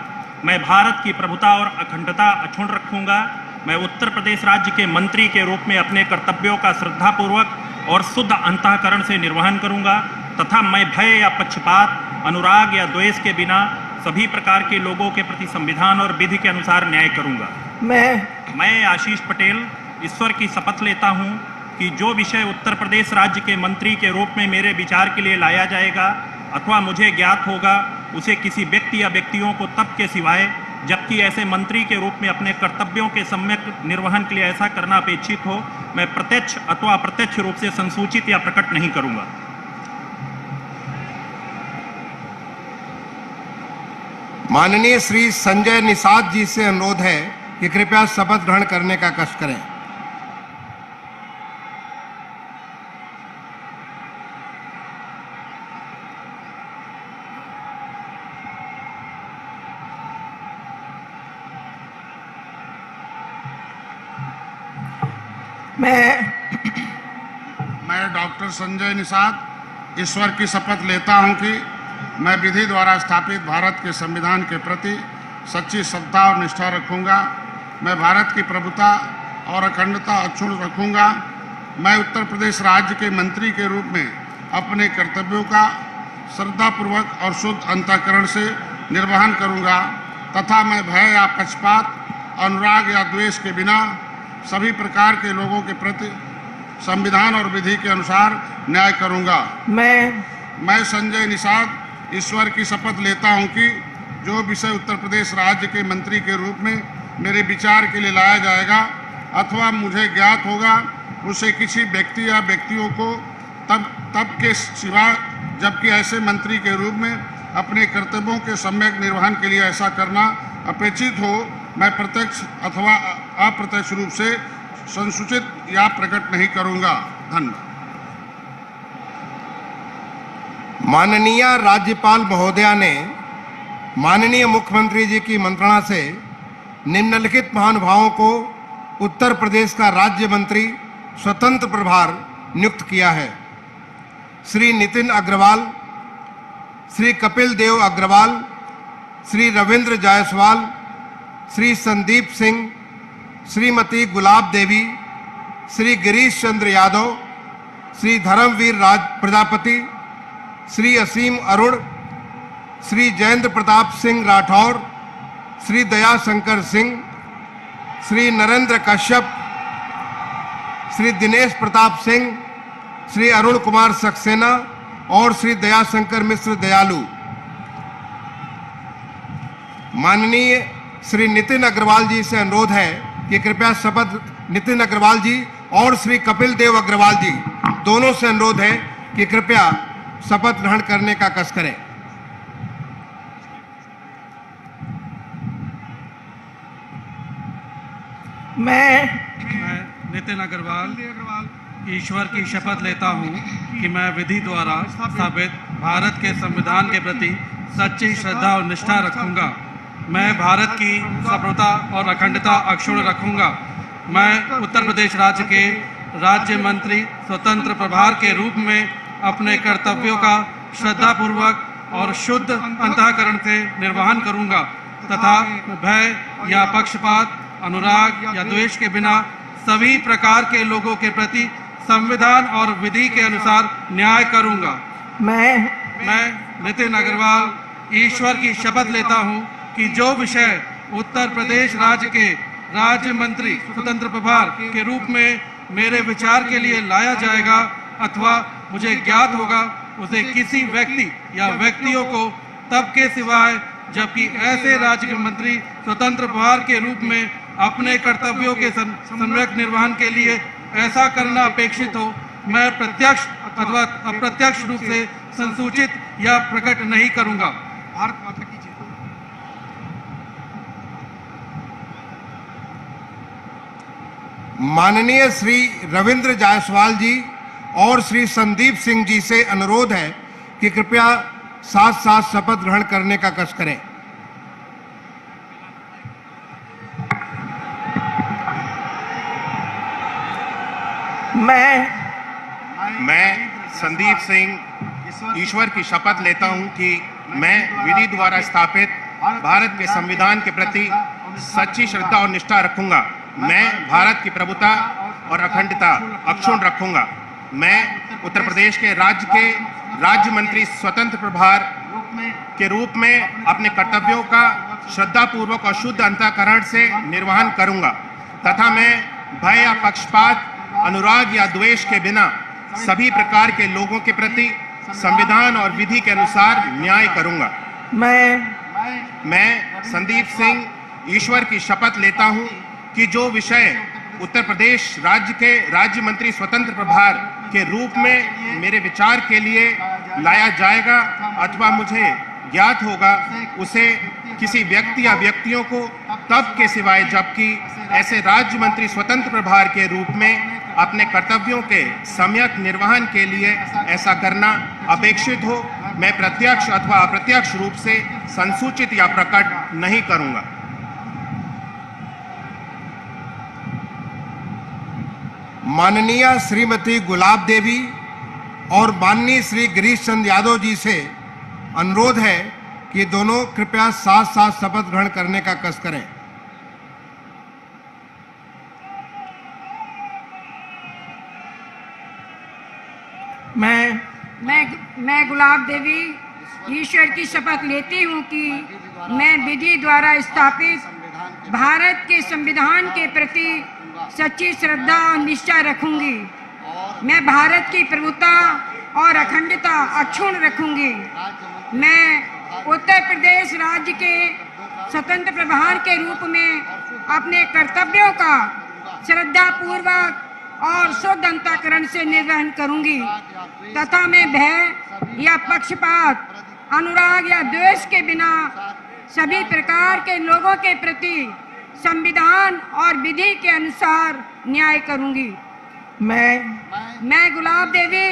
मैं भारत की प्रभुता और अखंडता अक्षुण्ण रखूंगा। मैं उत्तर प्रदेश राज्य के मंत्री के रूप में अपने कर्तव्यों का श्रद्धापूर्वक और शुद्ध अंतःकरण से निर्वहन करूंगा तथा मैं भय या पक्षपात, अनुराग या द्वेष के बिना सभी प्रकार के लोगों के प्रति संविधान और विधि के अनुसार न्याय करूंगा। मैं आशीष पटेल ईश्वर की शपथ लेता हूं कि जो विषय उत्तर प्रदेश राज्य के मंत्री के रूप में मेरे विचार के लिए लाया जाएगा अथवा मुझे ज्ञात होगा उसे किसी व्यक्ति या व्यक्तियों को तब के सिवाय जबकि ऐसे मंत्री के रूप में अपने कर्तव्यों के सम्यक निर्वहन के लिए ऐसा करना अपेक्षित हो मैं प्रत्यक्ष अथवा अप्रत्यक्ष रूप से संसूचित या प्रकट नहीं करूंगा। माननीय श्री संजय निषाद जी से अनुरोध है कि कृपया शपथ ग्रहण करने का कष्ट करें। मैं मैं डॉक्टर संजय निषाद ईश्वर की शपथ लेता हूं कि मैं विधि द्वारा स्थापित भारत के संविधान के प्रति सच्ची श्रद्धा और निष्ठा रखूंगा। मैं भारत की प्रभुता और अखंडता अक्षुण्ण रखूंगा। मैं उत्तर प्रदेश राज्य के मंत्री के रूप में अपने कर्तव्यों का श्रद्धापूर्वक और शुद्ध अंतःकरण से निर्वहन करूंगा तथा मैं भय या पक्षपात, अनुराग या द्वेष के बिना सभी प्रकार के लोगों के प्रति संविधान और विधि के अनुसार न्याय करूंगा। मैं संजय निषाद ईश्वर की शपथ लेता हूं कि जो विषय उत्तर प्रदेश राज्य के मंत्री के रूप में मेरे विचार के लिए लाया जाएगा अथवा मुझे ज्ञात होगा उसे किसी व्यक्ति या व्यक्तियों को तब के सिवा जबकि ऐसे मंत्री के रूप में अपने कर्तव्यों के सम्यक निर्वहन के लिए ऐसा करना अपेक्षित हो, मैं प्रत्यक्ष अथवा अप्रत्यक्ष रूप से संसूचित या प्रकट नहीं करूंगा। धन्यवाद। माननीय राज्यपाल महोदया ने माननीय मुख्यमंत्री जी की मंत्रणा से निम्नलिखित महानुभावों को उत्तर प्रदेश का राज्य मंत्री स्वतंत्र प्रभार नियुक्त किया है। श्री नितिन अग्रवाल, श्री कपिल देव अग्रवाल, श्री रविंद्र जायसवाल, श्री संदीप सिंह, श्रीमती गुलाब देवी, श्री गिरीश चंद्र यादव, श्री धर्मवीर राज प्रजापति, श्री असीम अरुण, श्री जयेंद्र प्रताप सिंह राठौर, श्री दया शंकर सिंह, श्री नरेंद्र कश्यप, श्री दिनेश प्रताप सिंह, श्री अरुण कुमार सक्सेना और श्री दयाशंकर मिश्र दयालु। माननीय श्री नितिन अग्रवाल जी से अनुरोध है कि कृपया शपथ, नितिन अग्रवाल जी और श्री कपिल देव अग्रवाल जी दोनों से अनुरोध है कि कृपया शपथ ग्रहण करने का कष्ट करें। मैं नितिन अग्रवाल ईश्वर की शपथ लेता हूं कि मैं विधि द्वारा स्थापित भारत के संविधान के प्रति सच्ची श्रद्धा और निष्ठा रखूंगा। मैं भारत की संप्रभुता और अखंडता अक्षुण्ण रखूंगा। मैं उत्तर प्रदेश राज्य के राज्य मंत्री स्वतंत्र प्रभार के रूप में अपने कर्तव्यों का श्रद्धापूर्वक और शुद्ध अंतःकरण से निर्वहन करूंगा तथा भय या पक्षपात, अनुराग या द्वेष के बिना सभी प्रकार के लोगों के प्रति संविधान और विधि के अनुसार न्याय करूंगा। मैं नितिन अग्रवाल ईश्वर की शपथ लेता हूं कि जो विषय उत्तर प्रदेश राज्य के राज्य मंत्री स्वतंत्र प्रभार के रूप में मेरे विचार के लिए लाया जाएगा अथवा मुझे ज्ञात होगा उसे किसी व्यक्ति या व्यक्तियों को तब के सिवाय जबकि ऐसे राज्य के मंत्री स्वतंत्र प्रभार के रूप में अपने कर्तव्यों के सम्यक निर्वहन के लिए ऐसा करना अपेक्षित हो, मैं प्रत्यक्ष अथवा अप्रत्यक्ष रूप से संसूचित या प्रकट नहीं करूंगा। भारत माता की जय। माननीय श्री रविंद्र जायसवाल जी और श्री संदीप सिंह जी से अनुरोध है कि कृपया साथ साथ शपथ ग्रहण करने का कष्ट करें। मैं संदीप सिंह ईश्वर की शपथ लेता हूं कि मैं विधि द्वारा स्थापित भारत के संविधान के प्रति सच्ची श्रद्धा और निष्ठा रखूंगा। मैं भारत की प्रभुता और अखंडता अक्षुण्ण रखूंगा। मैं उत्तर प्रदेश के राज्य मंत्री स्वतंत्र प्रभार के रूप में अपने कर्तव्यों का श्रद्धापूर्वक और शुद्ध अंतःकरण से निर्वहन करूंगा तथा मैं भय या पक्षपात, अनुराग या द्वेष के बिना सभी प्रकार के लोगों के प्रति संविधान और विधि के अनुसार न्याय करूंगा। मैं संदीप सिंह ईश्वर की शपथ लेता हूं कि जो विषय उत्तर प्रदेश राज्य के राज्य मंत्री स्वतंत्र प्रभार के रूप में मेरे विचार के लिए लाया जाएगा अथवा मुझे ज्ञात होगा उसे किसी व्यक्ति या व्यक्तियों को तब के सिवाय जबकि ऐसे राज्य मंत्री स्वतंत्र प्रभार के रूप में अपने कर्तव्यों के सम्यक निर्वहन के लिए ऐसा करना अपेक्षित हो, मैं प्रत्यक्ष अथवा अप्रत्यक्ष रूप से संसूचित या प्रकट नहीं करूंगा। माननीय श्रीमती गुलाब देवी और माननीय श्री गिरीश चंद्र यादव जी से अनुरोध है कि दोनों कृपया साथ साथ शपथ ग्रहण करने का कष्ट करें। मैं गुलाब देवी ईश्वर की शपथ लेती हूँ कि मैं विधि द्वारा स्थापित भारत के संविधान के प्रति सच्ची श्रद्धा और निष्ठा रखूंगी। मैं भारत की प्रभुता और अखंडता अक्षुण्ण रखूंगी। मैं उत्तर प्रदेश राज्य के स्वतंत्र प्रभार के रूप में अपने कर्तव्यों का श्रद्धापूर्वक और शुद्ध अंतःकरण से निर्वहन करूंगी तथा मैं भय या पक्षपात, अनुराग या द्वेष के बिना सभी प्रकार के लोगों के प्रति संविधान और विधि के अनुसार न्याय करूंगी। मैं गुलाब देवी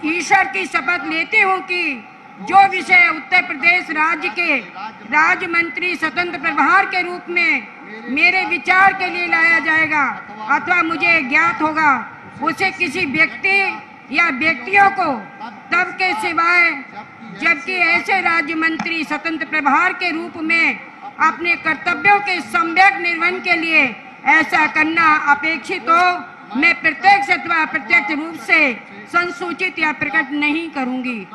ईश्वर की शपथ लेती हूँ कि जो विषय उत्तर प्रदेश राज्य के राज्य मंत्री स्वतंत्र प्रभार के रूप में मेरे विचार के लिए लाया जाएगा अथवा मुझे ज्ञात होगा, उसे किसी व्यक्ति या व्यक्तियों को तब के सिवाय जबकि ऐसे राज्य मंत्री स्वतंत्र प्रभार के रूप में अपने कर्तव्यों के सम्यक निर्वहन के लिए ऐसा करना अपेक्षित हो, मैं प्रत्यक्ष अथवा अप्रत्यक्ष रूप से संसूचित या प्रकट नहीं करूंगी।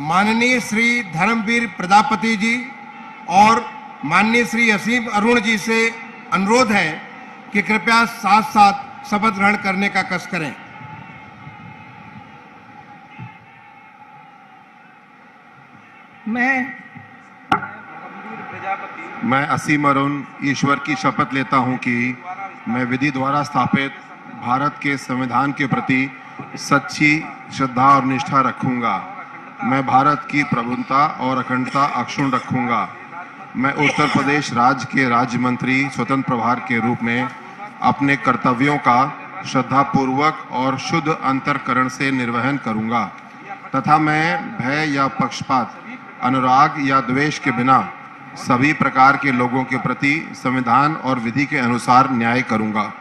माननीय श्री धर्मवीर प्रजापति जी और माननीय श्री असीम अरुण जी से अनुरोध है कि कृपया साथ साथ शपथ ग्रहण करने का कष्ट करें। मैं असीम अरुण ईश्वर की शपथ लेता हूं कि मैं विधि द्वारा स्थापित भारत के संविधान के प्रति सच्ची श्रद्धा और निष्ठा रखूंगा। मैं भारत की प्रभुता और अखंडता अक्षुण्ण रखूंगा। मैं उत्तर प्रदेश राज्य के राज्य मंत्री स्वतंत्र प्रभार के रूप में अपने कर्तव्यों का श्रद्धापूर्वक और शुद्ध अंतःकरण से निर्वहन करूंगा तथा मैं भय या पक्षपात, अनुराग या द्वेष के बिना सभी प्रकार के लोगों के प्रति संविधान और विधि के अनुसार न्याय करूंगा।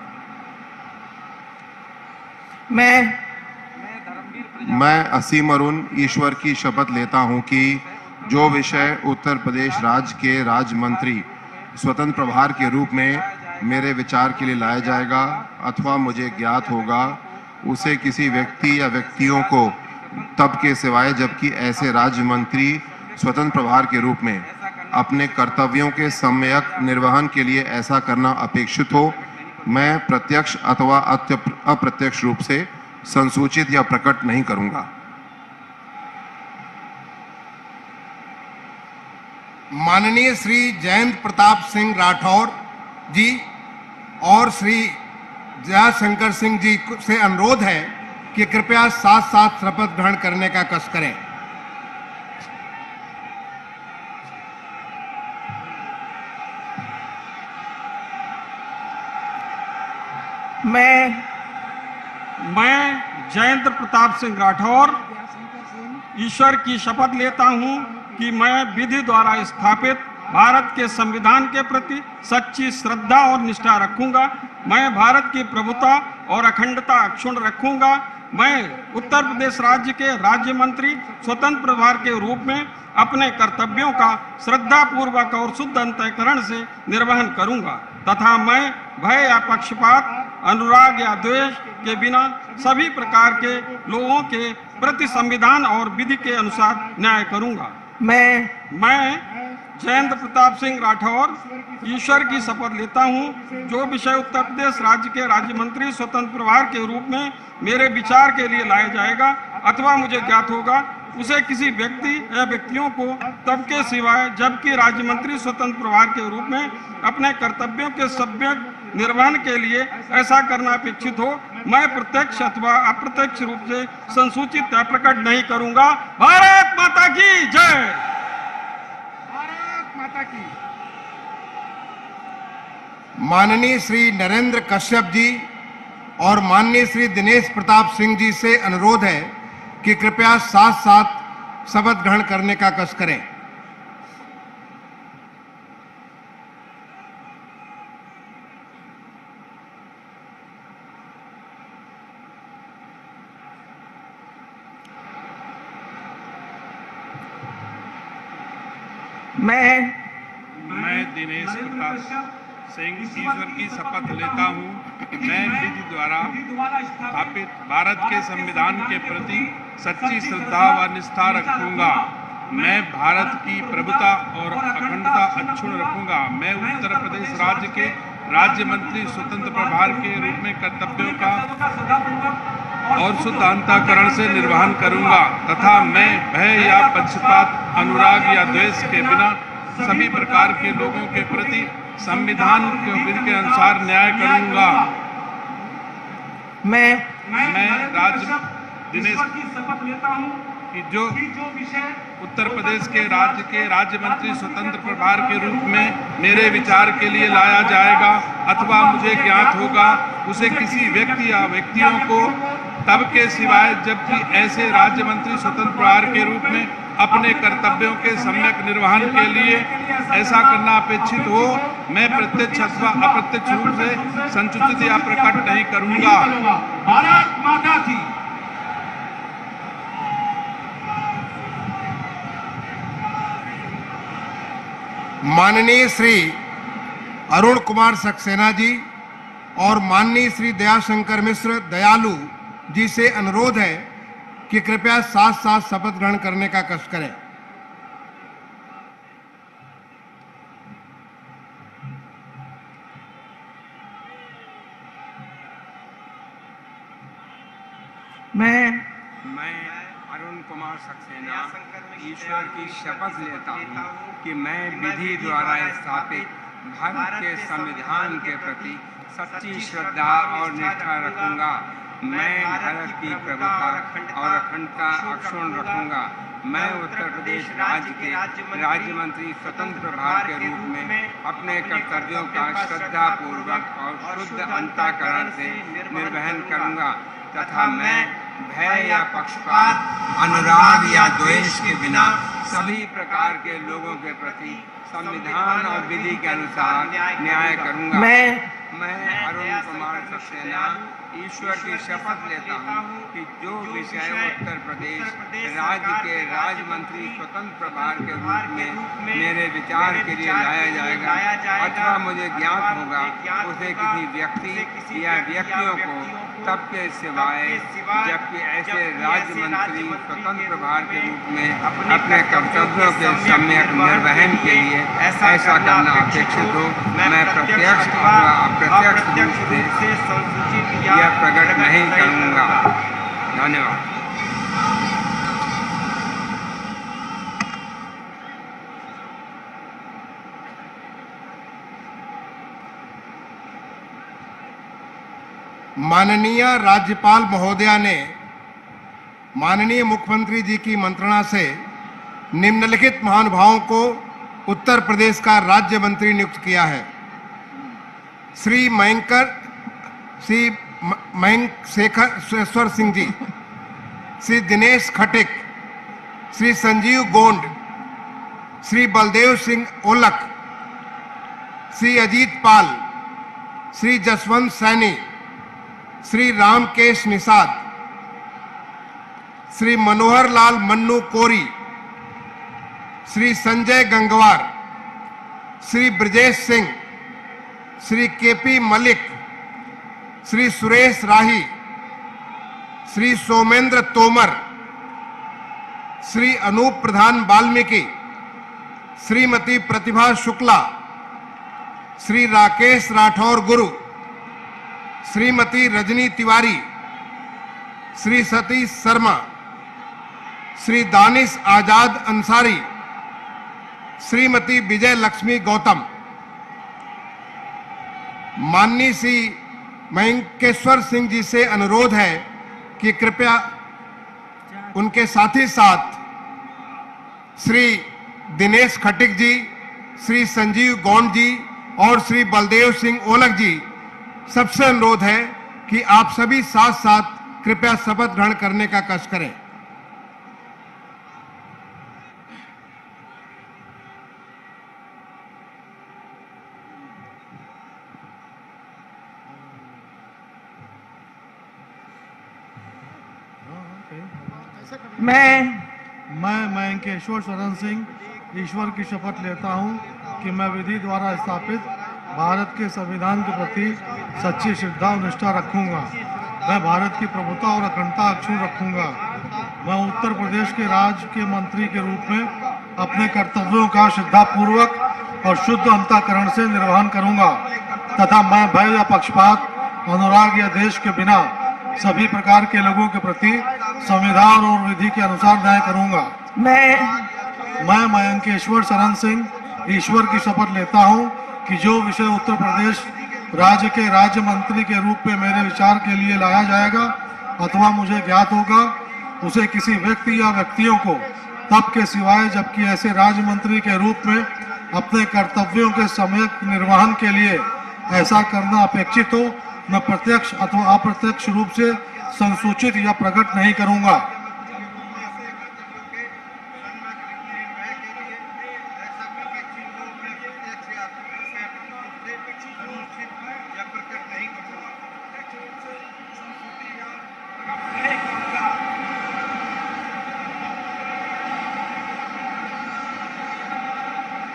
मैं असीम अरुण ईश्वर की शपथ लेता हूं कि जो विषय उत्तर प्रदेश राज्य के राज्य मंत्री स्वतंत्र प्रभार के रूप में मेरे विचार के लिए लाया जाएगा अथवा मुझे ज्ञात होगा, उसे किसी व्यक्ति या व्यक्तियों को तब के सिवाय जबकि ऐसे राज्य मंत्री स्वतंत्र प्रभार के रूप में अपने कर्तव्यों के सम्यक निर्वहन के लिए ऐसा करना अपेक्षित हो, मैं प्रत्यक्ष अथवा अप्रत्यक्ष रूप से संसूचित या प्रकट नहीं करूंगा। माननीय श्री जयंत प्रताप सिंह राठौर जी और श्री जयाशंकर सिंह जी से अनुरोध है कि कृपया साथ साथ शपथ ग्रहण करने का कष्ट करें। मैं जयंत प्रताप सिंह राठौर ईश्वर की शपथ लेता हूं कि मैं विधि द्वारा स्थापित भारत के संविधान के प्रति सच्ची श्रद्धा और निष्ठा रखूंगा। मैं भारत की प्रभुता और अखंडता अक्षुण्ण रखूंगा। मैं उत्तर प्रदेश राज्य के राज्य मंत्री स्वतंत्र प्रभार के रूप में अपने कर्तव्यों का श्रद्धापूर्वक और शुद्ध अंतःकरण से निर्वहन करूंगा तथा मैं भय या पक्षपात, अनुराग या द्वेष के बिना सभी प्रकार के लोगों के प्रति संविधान और विधि के अनुसार न्याय करूंगा। मैं जयंत प्रताप सिंह राठौर ईश्वर की शपथ लेता हूं जो विषय उत्तर प्रदेश राज्य के राज्य मंत्री स्वतंत्र प्रभार के रूप में मेरे विचार के लिए लाया जाएगा अथवा मुझे ज्ञात होगा, उसे किसी व्यक्ति या व्यक्तियों को तब के सिवाय जबकि राज्य मंत्री स्वतंत्र प्रभार के रूप में अपने कर्तव्यों के सम्यक निर्वहन के लिए ऐसा करना अपेक्षित हो, मैं प्रत्यक्ष अथवा अप्रत्यक्ष रूप से संसूचित या प्रकट नहीं करूंगा। भारत माता की जय। भारत माता की। माननीय श्री नरेंद्र कश्यप जी और माननीय श्री दिनेश प्रताप सिंह जी से अनुरोध है कि कृपया साथ साथ शपथ ग्रहण करने का कष्ट करें। मैं दिनेश प्रताप सिंह ईश्वर की शपथ लेता हूँ कि मैं विधि द्वारा स्थापित भारत के संविधान के प्रति सच्ची श्रद्धा व निष्ठा रखूंगा। मैं भारत की प्रभुता और अखंडता अक्षुण्ण रखूंगा। मैं उत्तर प्रदेश राज्य के राज्य मंत्री स्वतंत्र प्रभार के रूप में कर्तव्यों का और शुद्ध अंतःकरण से निर्वहन करूंगा तथा मैं भय या पक्षपात, अनुराग या द्वेष के बिना सभी प्रकार के लोगों के प्रति संविधान के विधि के अनुसार न्याय करूंगा। मैं दिनेश की शपथ लेता हूं कि जो विषय उत्तर प्रदेश के राज्य मंत्री स्वतंत्र प्रभार के रूप में मेरे विचार के लिए लाया जाएगा अथवा मुझे ज्ञात होगा, उसे किसी व्यक्ति या व्यक्तियों को तब के सिवाय जबकि ऐसे राज्य मंत्री स्वतंत्र प्रभार के रूप में अपने कर्तव्यों के सम्यक निर्वहन के लिए ऐसा करना अपेक्षित हो, मैं प्रत्यक्ष अथवा अप्रत्यक्ष रूप से संसूचित या प्रकट नहीं करूंगा। भारत माता की। माननीय श्री अरुण कुमार सक्सेना जी और माननीय श्री दयाशंकर मिश्र दयालु जी से अनुरोध है कि कृपया साथ साथ शपथ ग्रहण करने का कष्ट करें। मैं अरुण कुमार सक्सेना ईश्वर की शपथ लेता हूँ कि मैं विधि द्वारा स्थापित भारत के संविधान के प्रति सच्ची श्रद्धा और निष्ठा रखूंगा। मैं भारत की प्रभुता और अखंडता अक्षुण्ण रखूंगा। मैं उत्तर प्रदेश राज्य के राज्य मंत्री स्वतंत्र प्रभार के रूप में अपने कर्तव्यों का श्रद्धा पूर्वक और शुद्ध अंतःकरण से निर्वहन करूंगा तथा मैं भय या पक्षपात, अनुराग या द्वेष के बिना सभी प्रकार के लोगों के प्रति संविधान और विधि के अनुसार न्याय करूंगा। मैं अरुण कुमार सक्सेना ईश्वर की शपथ लेता हूँ कि जो विषय उत्तर प्रदेश राज्य के राज्य मंत्री स्वतंत्र प्रभार के रूप में मेरे विचार के लिए लाया जाएगा अथवा मुझे ज्ञात होगा, उसे किसी व्यक्ति या व्यक्तियों को तब के सिवाय जबकि ऐसे राज्य मंत्री स्वतंत्र प्रभार के रूप में अपने कर्तव्यों के सम्यक निर्वहन के लिए ऐसा करना अपेक्षित हो, मैं प्रत्यक्ष अथवा अप्रत्यक्ष रूप से संसूचित या प्रकट नहीं करूंगा। धन्यवाद। माननीय राज्यपाल महोदया ने माननीय मुख्यमंत्री जी की मंत्रणा से निम्नलिखित महानुभावों को उत्तर प्रदेश का राज्य मंत्री नियुक्त किया है। श्री मयंक शेखर सिंह जी, श्री दिनेश खटिक, श्री संजीव गोंड, श्री बलदेव सिंह ओलक, श्री अजीत पाल, श्री जसवंत सैनी, श्री रामकेश निषाद, श्री मनोहर लाल मन्नू कोरी, श्री संजय गंगवार, श्री ब्रजेश सिंह, श्री केपी मलिक, श्री सुरेश राही, श्री सोमेंद्र तोमर, श्री अनूप प्रधान वाल्मीकि, श्रीमती प्रतिभा शुक्ला, श्री राकेश राठौर गुरु, श्रीमती रजनी तिवारी, श्री सतीश शर्मा, श्री दानिश आजाद अंसारी, श्रीमती विजय लक्ष्मी गौतम। माननीय श्री मयंकेश्वर सिंह जी से अनुरोध है कि कृपया उनके साथ ही साथ श्री दिनेश खटिक जी, श्री संजीव गौंड जी और श्री बलदेव सिंह ओलक जी, सबसे अनुरोध है कि आप सभी साथ साथ कृपया शपथ ग्रहण करने का कष्ट करें। मैं मयंकेश्वर शरण सिंह ईश्वर की शपथ लेता हूँ कि मैं विधि द्वारा स्थापित भारत के संविधान के प्रति सच्ची श्रद्धा और निष्ठा रखूंगा। मैं भारत की प्रभुता और अखंडता अक्षुण्ण रखूंगा। मैं उत्तर प्रदेश के राज्य के मंत्री के रूप में अपने कर्तव्यों का श्रद्धापूर्वक और शुद्ध अंतःकरण से निर्वहन करूंगा तथा मैं भय या पक्षपात, अनुराग या देश के बिना सभी प्रकार के लोगों के प्रति संविधान और विधि के अनुसार न्याय करूंगा। मैं मयंकेश्वर शरण सिंह ईश्वर की शपथ लेता हूं कि जो विषय उत्तर प्रदेश राज्य के राज्य मंत्री के रूप में मेरे विचार के लिए लाया जाएगा अथवा मुझे ज्ञात होगा, उसे किसी व्यक्ति या व्यक्तियों को तब के सिवाय जबकि ऐसे राज्य मंत्री के रूप में अपने कर्तव्यों के सम्यक निर्वहन के लिए ऐसा करना अपेक्षित हो, मैं प्रत्यक्ष अथवा अप्रत्यक्ष रूप से संसूचित या प्रकट नहीं करूंगा।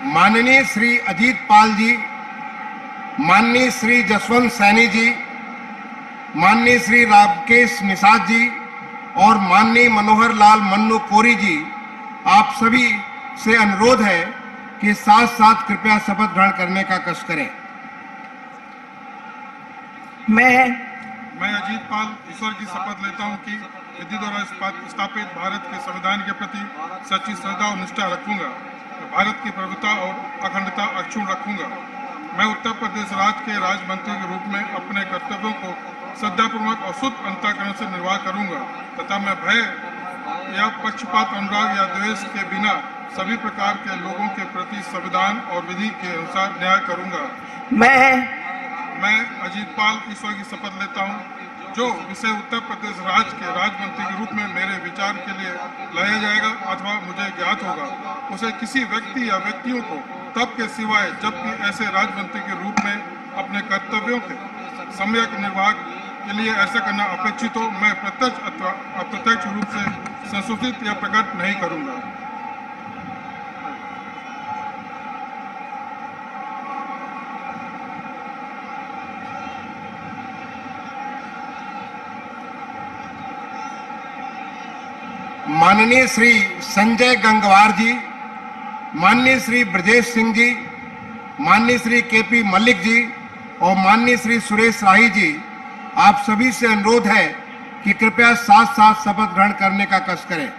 माननीय श्री अजीत पाल जी, माननीय श्री जसवंत सैनी जी, माननीय श्री राकेश निषाद जी और माननीय मनोहर लाल मन्नू कोरी जी, आप सभी से अनुरोध है कि साथ साथ कृपया शपथ ग्रहण करने का कष्ट करें। मैं अजीत पाल ईश्वर की शपथ लेता हूं कि विधि द्वारा स्थापित भारत के संविधान के प्रति सच्ची श्रद्धा और निष्ठा रखूंगा। भारत की प्रभुता और अखंडता अक्षुण्ण रखूंगा। मैं उत्तर प्रदेश राज्य के राज्य मंत्री के रूप में अपने कर्तव्यों को श्रद्धापूर्वक और शुद्ध अंतःकरण से निर्वाह करूंगा तथा मैं भय या पक्षपात, अनुराग या द्वेष के बिना सभी प्रकार के लोगों के प्रति संविधान और विधि के अनुसार न्याय करूंगा। मैं अजीत पाल ईश्वर की शपथ लेता हूं, जो विषय उत्तर प्रदेश राज्य के राज्य मंत्री के रूप में मेरे विचार के लिए लाया जाएगा अथवा मुझे ज्ञात होगा, उसे किसी व्यक्ति या व्यक्तियों को तब के सिवाय जबकि ऐसे राज्य मंत्री के रूप में अपने कर्तव्यों के सम्यक निर्वाह के लिए ऐसा करना अपेक्षित हो, मैं प्रत्यक्ष अथवा अप्रत्यक्ष रूप से संसूचित या प्रकट नहीं करूंगा। माननीय श्री संजय गंगवार जी, माननीय श्री ब्रजेश सिंह जी, माननीय श्री केपी मल्लिक जी और माननीय श्री सुरेश राही जी, आप सभी से अनुरोध है कि कृपया साथ साथ शपथ ग्रहण करने का कष्ट करें।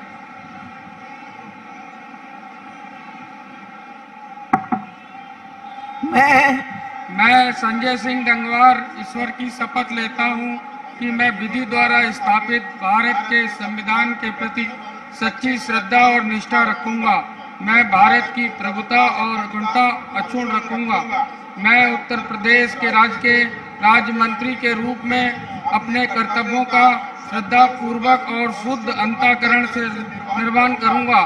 मैं संजय सिंह गंगवार ईश्वर की शपथ लेता हूं कि मैं विधि द्वारा स्थापित भारत के संविधान के प्रति सच्ची श्रद्धा और निष्ठा रखूंगा। मैं भारत की प्रभुता और अखंडता अक्षुण्ण रखूंगा। मैं उत्तर प्रदेश के राज्य मंत्री के रूप में अपने कर्तव्यों का श्रद्धा पूर्वक और शुद्ध अंतःकरण से निर्वहन करूंगा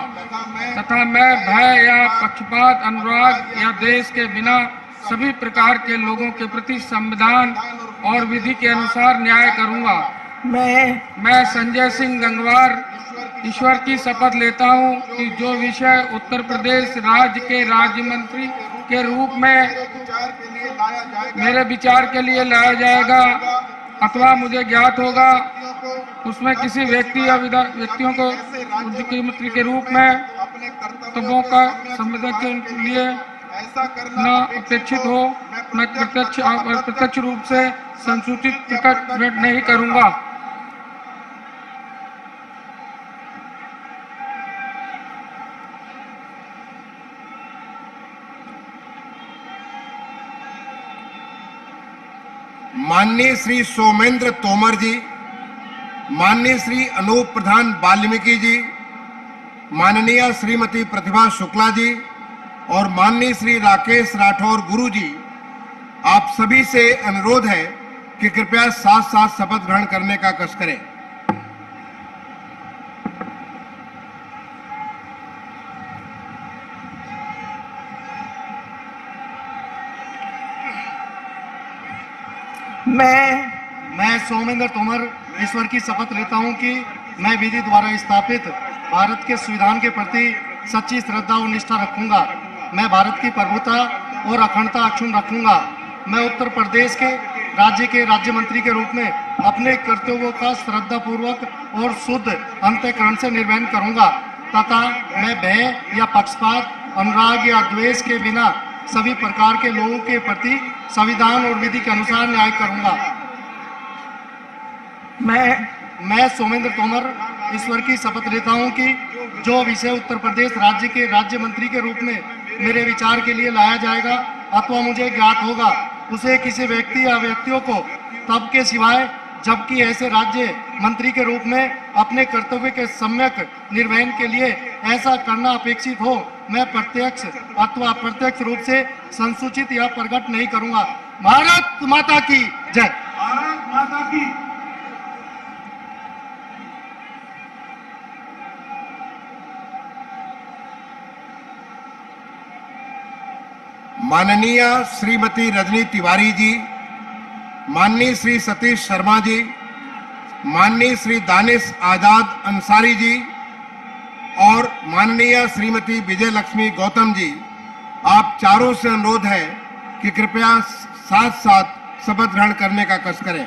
तथा मैं भय या पक्षपात, अनुराग या देश के बिना सभी प्रकार के लोगों के प्रति संविधान और विधि के अनुसार न्याय करूंगा। मैं संजय सिंह गंगवार ईश्वर की शपथ लेता हूं कि जो विषय उत्तर प्रदेश राज्य के राज्य मंत्री के रूप में मेरे विचार के लिए लाया जाएगा अथवा मुझे ज्ञात होगा, उसमें किसी व्यक्ति या व्यक्तियों को मुख्यमंत्री के रूप में कर्तव्यों का संविधान के लिए न अपेक्षित हो, मैं प्रत्यक्ष रूप से संसूचित प्रकट नहीं करूंगा। माननीय श्री सोमेंद्र तोमर जी, माननीय श्री अनूप प्रधान वाल्मीकि जी, माननीय श्रीमती प्रतिभा शुक्ला जी और माननीय श्री राकेश राठौर गुरु जी, आप सभी से अनुरोध है कि कृपया साथ साथ शपथ ग्रहण करने का कष्ट करें। मैं सोमेंद्र तोमर ईश्वर की शपथ लेता हूं कि मैं विधि द्वारा स्थापित भारत के संविधान के प्रति सच्ची श्रद्धा और निष्ठा रखूंगा। मैं भारत की प्रभुता और अखंडता अक्षुण्ण रखूंगा। मैं उत्तर प्रदेश के राज्य मंत्री के रूप में अपने कर्तव्यों का श्रद्धापूर्वक और शुद्ध अंतःकरण से निर्वहन करूंगा तथा मैं भय या पक्षपात, अनुराग या द्वेष के बिना सभी प्रकार के लोगों के प्रति संविधान और विधि के अनुसार न्याय करूंगा। मैं सोमेंद्र तोमर ईश्वर की शपथ लेता हूं कि जो विषय उत्तर प्रदेश राज्य के राज्य मंत्री के रूप में मेरे विचार के लिए लाया जाएगा अथवा मुझे ज्ञात होगा, उसे किसी व्यक्ति या व्यक्तियों को तब के सिवाय जबकि ऐसे राज्य मंत्री के रूप में अपने कर्तव्य के सम्यक निर्वहन के लिए ऐसा करना अपेक्षित हो, मैं प्रत्यक्ष अथवा अप्रत्यक्ष रूप से संसूचित या प्रकट नहीं करूंगा। भारत माता की जय। भारत माता की। माननीय श्रीमती रजनी तिवारी जी, माननीय श्री सतीश शर्मा जी, माननीय श्री दानिश आजाद अंसारी जी और माननीय श्रीमती विजय लक्ष्मी गौतम जी, आप चारों से अनुरोध है कि कृपया साथ साथ शपथ ग्रहण करने का कष्ट करें।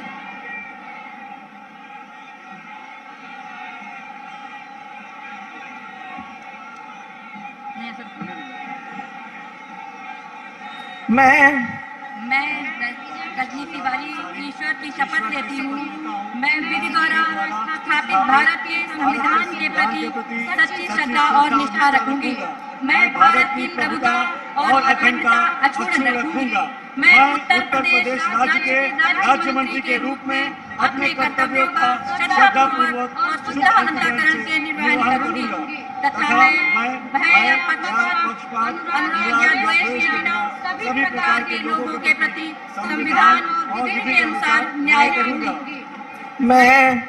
मैं रजनी तिवारी ईश्वर की शपथ लेती हूँ। मैं विधि द्वारा स्थापित भारत के संविधान के प्रति सच्ची श्रद्धा और निष्ठा रखूंगी। मैं भारत की प्रभुता और अखंडता अक्षुण्ण रखूंगी। मैं उत्तर प्रदेश राज्य के राज्य मंत्री के रूप में अपने कर्तव्यों का श्रद्धापूर्वक और शुद्ध अंतःकरण से निर्वहन करूंगी तथा मैं भय, पक्षपात, अनुराग या द्वेष के बिना सभी प्रकार के लोगों के प्रति संविधान और विधि के अनुसार न्याय करूंगी। मैं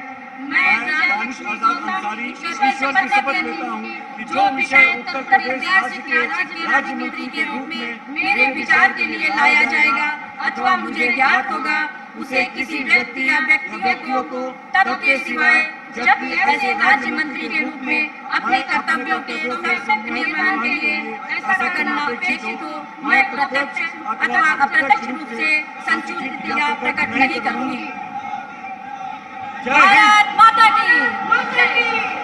दानिश आजाद अंसारी ईश्वर की शपथ लेता हूँ कि जो विषय उत्तर प्रदेश के राज्य मंत्री के रूप में मेरे विचार के लिए लाया जाएगा अथवा मुझे ज्ञात होगा, उसे किसी व्यक्ति या व्यक्तियों को तब के सिवाय जब ऐसे राज्य मंत्री के रूप में अपने कर्तव्यों के सम्यक निर्वहन के लिए ऐसा करना अपेक्षित हो, मैं प्रत्यक्ष अथवा अप्रत्यक्ष रूप से संसूचित या प्रकट नहीं करूंगी। भारत माता की।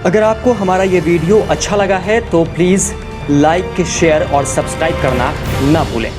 अगर आपको हमारा ये वीडियो अच्छा लगा है तो प्लीज़ लाइक, शेयर और सब्सक्राइब करना ना भूलें।